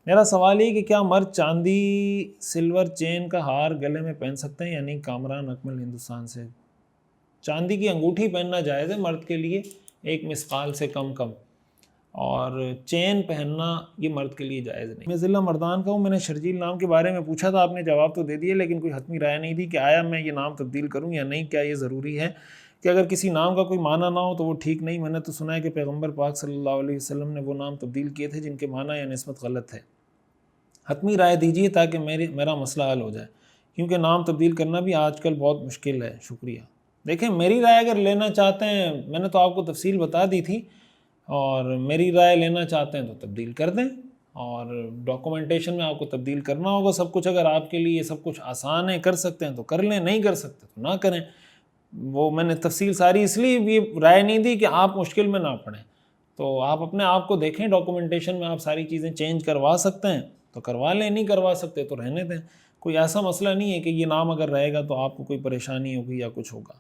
میرا سوال یہ کہ کیا مرد چاندی سلور چین کا ہار گلے میں پہن سکتے ہیں یا نہیں؟ کامران اکمل ہندوستان سے۔ چاندی کی انگوٹھی پہننا جائز ہے مرد کے لیے 1 مثقال سے کم، اور چین پہننا یہ مرد کے لیے جائز نہیں۔ میں ضلع مردان کا ہوں، میں نے شرجیل نام کے بارے میں پوچھا تھا، آپ نے جواب تو دے دیا لیکن کوئی حتمی رائے نہیں دی کہ آیا میں یہ نام تبدیل کروں یا نہیں، کیا یہ ضروری ہے کہ اگر کسی نام کا کوئی معنی نہ ہو تو وہ ٹھیک نہیں؟ میں نے تو سنا ہے کہ پیغمبر پاک صلی اللہ علیہ وسلم نے وہ نام تبدیل کیے تھے جن کے معنی یا نسبت غلط ہے۔ حتمی رائے دیجیے تاکہ میرا مسئلہ حل ہو جائے، کیونکہ نام تبدیل کرنا بھی آج کل بہت مشکل ہے۔ شکریہ۔ دیکھیں میری رائے اگر لینا چاہتے ہیں، میں نے تو آپ کو تفصیل بتا دی تھی، اور میری رائے لینا چاہتے ہیں تو تبدیل کر دیں، اور ڈاکومنٹیشن میں آپ کو تبدیل کرنا ہوگا سب کچھ۔ اگر آپ کے لیے یہ سب کچھ آسان ہے، کر سکتے ہیں تو کر لیں، نہیں کر سکتے تو نہ کریں۔ وہ میں نے تفصیل ساری اس لیے بھی رائے نہیں دی کہ آپ مشکل میں نہ پڑیں، تو آپ اپنے آپ کو دیکھیں، ڈاکومنٹیشن میں آپ ساری چیزیں چینج کروا سکتے ہیں تو کروا لیں، نہیں کروا سکتے تو رہنے دیں۔ کوئی ایسا مسئلہ نہیں ہے کہ یہ نام اگر رہے گا تو آپ کو کوئی پریشانی ہوگی یا کچھ ہوگا۔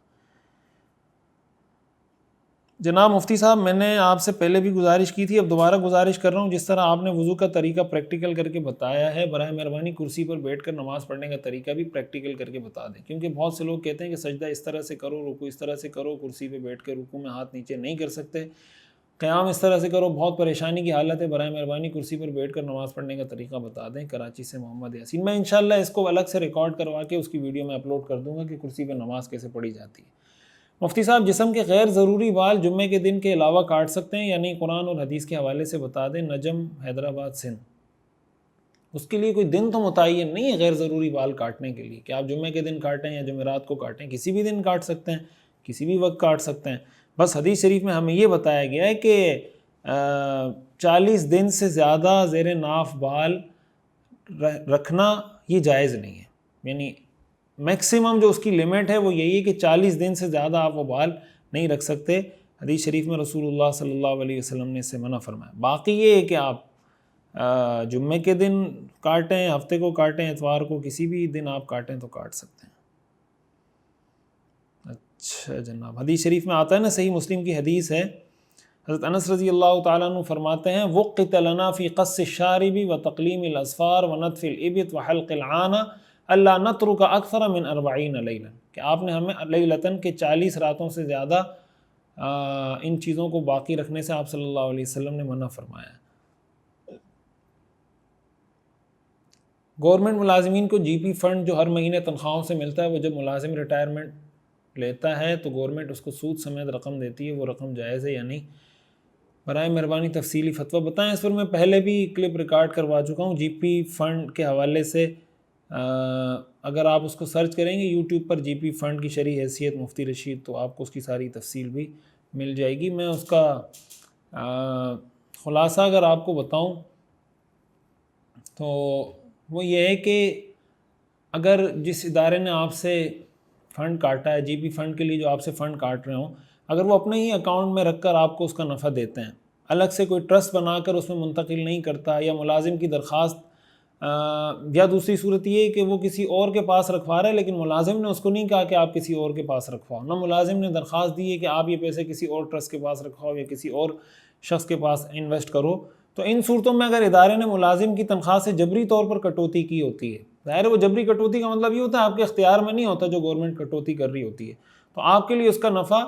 جناب مفتی صاحب، میں نے آپ سے پہلے بھی گزارش کی تھی، اب دوبارہ گزارش کر رہا ہوں، جس طرح آپ نے وضو کا طریقہ پریکٹیکل کر کے بتایا ہے، براہ مہربانی کرسی پر بیٹھ کر نماز پڑھنے کا طریقہ بھی پریکٹیکل کر کے بتا دیں، کیونکہ بہت سے لوگ کہتے ہیں کہ سجدہ اس طرح سے کرو، رکوع اس طرح سے کرو، کرسی پہ بیٹھ کے رکوع میں ہاتھ نیچے نہیں کر سکتے، قیام اس طرح سے کرو، بہت پریشانی کی حالت ہے، براہ مہربانی کرسی پر بیٹھ کر نماز پڑھنے کا طریقہ بتا دیں۔ کراچی سے محمد یاسین۔ میں انشاءاللہ اس کو الگ سے ریکارڈ کروا کے اس کی ویڈیو میں اپلوڈ کر دوں گا کہ کرسی پہ نماز کیسے پڑھی جاتی ہے۔ مفتی صاحب، جسم کے غیر ضروری بال جمعے کے دن کے علاوہ کاٹ سکتے ہیں یا نہیں؟ قرآن اور حدیث کے حوالے سے بتا دیں۔ نجم، حیدرآباد، سندھ۔ اس کے لیے کوئی دن تو متعین نہیں ہے غیر ضروری بال کاٹنے کے لیے کہ آپ جمعے کے دن کاٹیں یا جمعرات کو کاٹیں، کسی بھی دن کاٹ سکتے ہیں، کسی بھی وقت کاٹ سکتے ہیں۔ بس حدیث شریف میں ہمیں یہ بتایا گیا ہے کہ 40 دن سے زیادہ زیر ناف بال رکھنا یہ جائز نہیں ہے، یعنی میکسیمم جو اس کی لمٹ ہے وہ یہی ہے کہ 40 دن سے زیادہ آپ وہ بال نہیں رکھ سکتے۔ حدیث شریف میں رسول اللہ صلی اللہ علیہ وسلم نے اسے منع فرمایا۔ باقی یہ ہے کہ آپ جمعے کے دن کاٹیں، ہفتے کو کاٹیں، اتوار کو، کسی بھی دن آپ کاٹیں تو کاٹ سکتے ہیں۔ اچھا جناب، حدیث شریف میں آتا ہے نا، صحیح مسلم کی حدیث ہے، حضرت انس رضی اللہ تعالیٰ عنہ فرماتے ہیں وقت لنا فی قص الشارب وتقلیم الاظفار ونتف الابط وحلق العانہ اللہ نترک اکثر من 40 لیلا، کہ آپ نے ہمیں لیلتاً کے 40 راتوں سے زیادہ ان چیزوں کو باقی رکھنے سے آپ صلی اللہ علیہ وسلم نے منع فرمایا ہے۔ گورنمنٹ ملازمین کو جی پی فنڈ جو ہر مہینے تنخواہوں سے ملتا ہے، وہ جب ملازم ریٹائرمنٹ لیتا ہے تو گورنمنٹ اس کو سود سمیت رقم دیتی ہے، وہ رقم جائز ہے یا نہیں؟ برائے مہربانی تفصیلی فتویٰ بتائیں۔ اس پر میں پہلے بھی کلپ ریکارڈ کروا چکا ہوں جی پی فنڈ کے حوالے سے، اگر آپ اس کو سرچ کریں گے یوٹیوب پر جی پی فنڈ کی شرعی حیثیت مفتی رشید، تو آپ کو اس کی ساری تفصیل بھی مل جائے گی۔ میں اس کا خلاصہ اگر آپ کو بتاؤں تو وہ یہ ہے کہ اگر جس ادارے نے آپ سے فنڈ کاٹا ہے، جی پی فنڈ کے لیے جو آپ سے فنڈ کاٹ رہے ہوں، اگر وہ اپنے ہی اکاؤنٹ میں رکھ کر آپ کو اس کا نفع دیتے ہیں، الگ سے کوئی ٹرسٹ بنا کر اس میں منتقل نہیں کرتا، یا ملازم کی درخواست، یا دوسری صورت یہ ہے کہ وہ کسی اور کے پاس رکھوا رہا ہے لیکن ملازم نے اس کو نہیں کہا کہ آپ کسی اور کے پاس رکھواؤ، نہ ملازم نے درخواست دی ہے کہ آپ یہ پیسے کسی اور ٹرسٹ کے پاس رکھواؤ یا کسی اور شخص کے پاس انویسٹ کرو، تو ان صورتوں میں اگر ادارے نے ملازم کی تنخواہ سے جبری طور پر کٹوتی کی ہوتی ہے، ظاہر ہے وہ جبری کٹوتی کا مطلب یہ ہوتا ہے آپ کے اختیار میں نہیں ہوتا جو گورنمنٹ کٹوتی کر رہی ہوتی ہے، تو آپ کے لیے اس کا نفع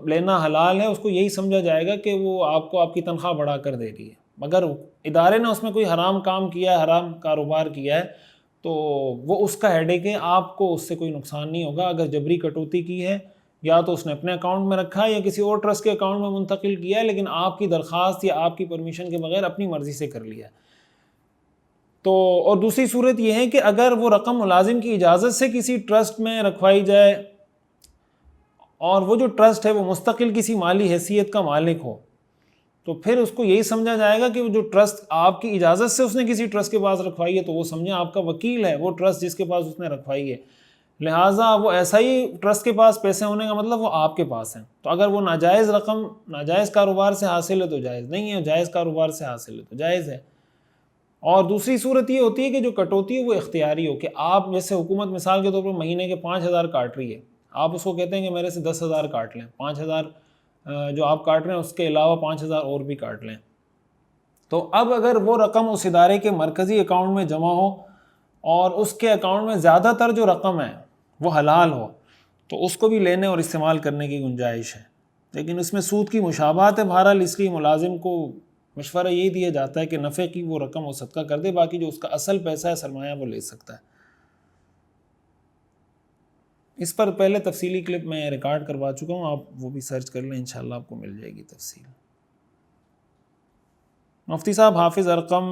لینا حلال ہے، اس کو یہی سمجھا جائے گا کہ وہ آپ کو آپ کی تنخواہ بڑھا کر دے رہی ہے۔ مگر ادارے نے اس میں کوئی حرام کام کیا ہے، حرام کاروبار کیا ہے، تو وہ اس کا ہیڈیک ہے، آپ کو اس سے کوئی نقصان نہیں ہوگا۔ اگر جبری کٹوتی کی ہے، یا تو اس نے اپنے اکاؤنٹ میں رکھا ہے یا کسی اور ٹرسٹ کے اکاؤنٹ میں منتقل کیا ہے، لیکن آپ کی درخواست یا آپ کی پرمیشن کے بغیر اپنی مرضی سے کر لیا ہے تو، اور دوسری صورت یہ ہے کہ اگر وہ رقم ملازم کی اجازت سے کسی ٹرسٹ میں رکھوائی جائے اور وہ جو ٹرسٹ ہے وہ مستقل کسی مالی حیثیت کا مالک ہو، تو پھر اس کو یہی سمجھا جائے گا کہ وہ جو ٹرسٹ آپ کی اجازت سے اس نے کسی ٹرسٹ کے پاس رکھوائی ہے تو وہ سمجھیں آپ کا وکیل ہے وہ ٹرسٹ جس کے پاس اس نے رکھوائی ہے، لہٰذا وہ ایسا ہی ٹرسٹ کے پاس پیسے ہونے کا مطلب وہ آپ کے پاس ہیں، تو اگر وہ ناجائز رقم ناجائز کاروبار سے حاصل ہے تو جائز نہیں ہے، جائز کاروبار سے حاصل ہے تو جائز ہے۔ اور دوسری صورت یہ ہوتی ہے کہ جو کٹوتی ہے وہ اختیاری ہو، کہ آپ جیسے حکومت مثال کے طور پر مہینے کے 5,000 کاٹ رہی ہے، آپ اس کو کہتے ہیں کہ میرے سے 10,000 کاٹ لیں، 5,000 جو آپ کاٹ رہے ہیں اس کے علاوہ 5,000 اور بھی کاٹ لیں، تو اب اگر وہ رقم اس ادارے کے مرکزی اکاؤنٹ میں جمع ہو اور اس کے اکاؤنٹ میں زیادہ تر جو رقم ہے وہ حلال ہو تو اس کو بھی لینے اور استعمال کرنے کی گنجائش ہے، لیکن اس میں سود کی مشابہت ہے بہرحال، اس لیے ملازم کو مشورہ یہی دیا جاتا ہے کہ نفع کی وہ رقم وہ صدقہ کر دے، باقی جو اس کا اصل پیسہ ہے سرمایہ وہ لے سکتا ہے۔ اس پر پہلے تفصیلی کلپ میں ریکارڈ کروا چکا ہوں، آپ وہ بھی سرچ کر لیں، انشاءاللہ آپ کو مل جائے گی تفصیل۔ مفتی صاحب، حافظ ارقم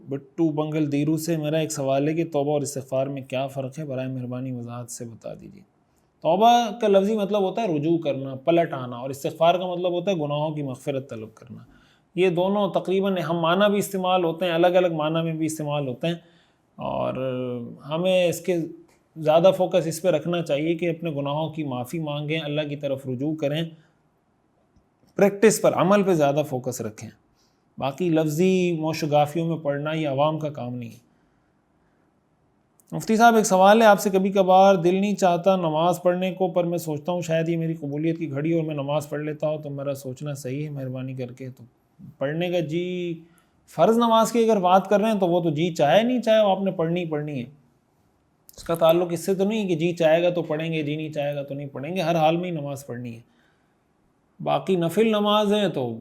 بٹو بنگل دیرو سے میرا ایک سوال ہے کہ توبہ اور استغفار میں کیا فرق ہے، برائے مہربانی وضاحت سے بتا دیجیے۔ توبہ کا لفظی مطلب ہوتا ہے رجوع کرنا، پلٹ آنا، اور استغفار کا مطلب ہوتا ہے گناہوں کی مغفرت طلب کرنا۔ یہ دونوں تقریباً ہم معنی بھی استعمال ہوتے ہیں، الگ الگ معنی میں بھی استعمال ہوتے ہیں، اور ہمیں اس کے زیادہ فوکس اس پہ رکھنا چاہیے کہ اپنے گناہوں کی معافی مانگیں، اللہ کی طرف رجوع کریں، پریکٹس پر، عمل پہ زیادہ فوکس رکھیں، باقی لفظی موشگافیوں میں پڑھنا یہ عوام کا کام نہیں ہے۔ مفتی صاحب، ایک سوال ہے آپ سے، کبھی کبھار دل نہیں چاہتا نماز پڑھنے کو، پر میں سوچتا ہوں شاید یہ میری قبولیت کی گھڑی اور میں نماز پڑھ لیتا ہوں، تو میرا سوچنا صحیح ہے؟ مہربانی کر کے تو پڑھنے کا جی، فرض نماز کی اگر بات کر رہے ہیں تو وہ تو جی چاہے نہیں چاہے وہ آپ نے پڑھنی پڑھنی ہے، اس کا تعلق اس سے تو نہیں کہ جی چاہے گا تو پڑھیں گے، جی نہیں چاہے گا تو نہیں پڑھیں گے، ہر حال میں ہی نماز پڑھنی ہے۔ باقی نفل نماز ہیں تو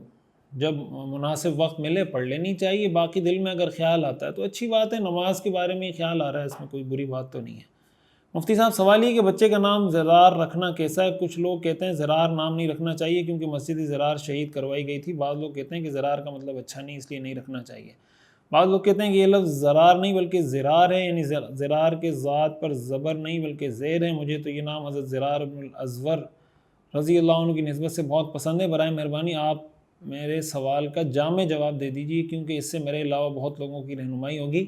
جب مناسب وقت ملے پڑھ لینی چاہیے، باقی دل میں اگر خیال آتا ہے تو اچھی بات ہے، نماز کے بارے میں ہی خیال آ رہا ہے، اس میں کوئی بری بات تو نہیں ہے۔ مفتی صاحب، سوال یہ کہ بچے کا نام زرار رکھنا کیسا ہے؟ کچھ لوگ کہتے ہیں زرار نام نہیں رکھنا چاہیے کیونکہ مسجد زرار شہید کروائی گئی تھی، بعض لوگ کہتے ہیں کہ زرار کا مطلب اچھا نہیں اس لیے نہیں رکھنا چاہیے، بعض لوگ کہتے ہیں کہ یہ لفظ زرار نہیں بلکہ زرار ہے، یعنی زرار کے ذات پر زبر نہیں بلکہ زیر ہے۔ مجھے تو یہ نام حضرت زرار بن الازور رضی اللہ عنہ کی نسبت سے بہت پسند ہے، برائے مہربانی آپ میرے سوال کا جامع جواب دے دیجیے کیونکہ اس سے میرے علاوہ بہت لوگوں کی رہنمائی ہوگی۔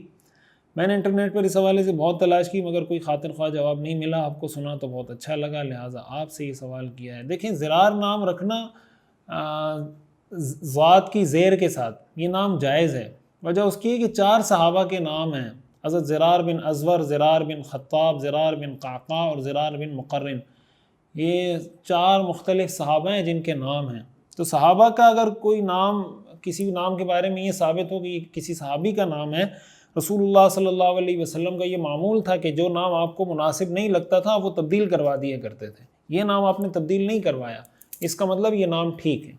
میں نے انٹرنیٹ پر اس حوالے سے بہت تلاش کی مگر کوئی خاطر خواہ جواب نہیں ملا، آپ کو سنا تو بہت اچھا لگا، لہٰذا آپ سے یہ سوال کیا ہے۔ دیکھیں، زرار نام رکھنا ذات کی زیر کے ساتھ یہ نام جائز ہے، وجہ اس کی ہے کہ 4 صحابہ کے نام ہیں، حضرت زرار بن ازور، زرار بن خطاب، زرار بن قعقاع اور زرار بن مقرن، یہ 4 مختلف صحابہ ہیں جن کے نام ہیں۔ تو صحابہ کا اگر کوئی نام، کسی نام کے بارے میں یہ ثابت ہو کہ یہ کسی صحابی کا نام ہے، رسول اللہ صلی اللہ علیہ وسلم کا یہ معمول تھا کہ جو نام آپ کو مناسب نہیں لگتا تھا وہ تبدیل کروا دیا کرتے تھے، یہ نام آپ نے تبدیل نہیں کروایا، اس کا مطلب یہ نام ٹھیک ہے۔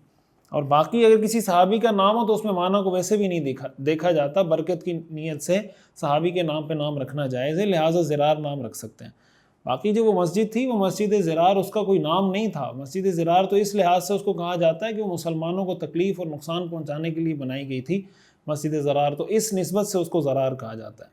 اور باقی اگر کسی صحابی کا نام ہو تو اس میں معنی کو ویسے بھی نہیں دیکھا جاتا، برکت کی نیت سے صحابی کے نام پہ نام رکھنا جائز ہے، لہٰذا زرار نام رکھ سکتے ہیں۔ باقی جو وہ مسجد تھی وہ مسجد زرار، اس کا کوئی نام نہیں تھا، مسجد زرار تو اس لحاظ سے اس کو کہا جاتا ہے کہ وہ مسلمانوں کو تکلیف اور نقصان پہنچانے کے لیے بنائی گئی تھی مسجد زرار، تو اس نسبت سے اس کو زرار کہا جاتا ہے۔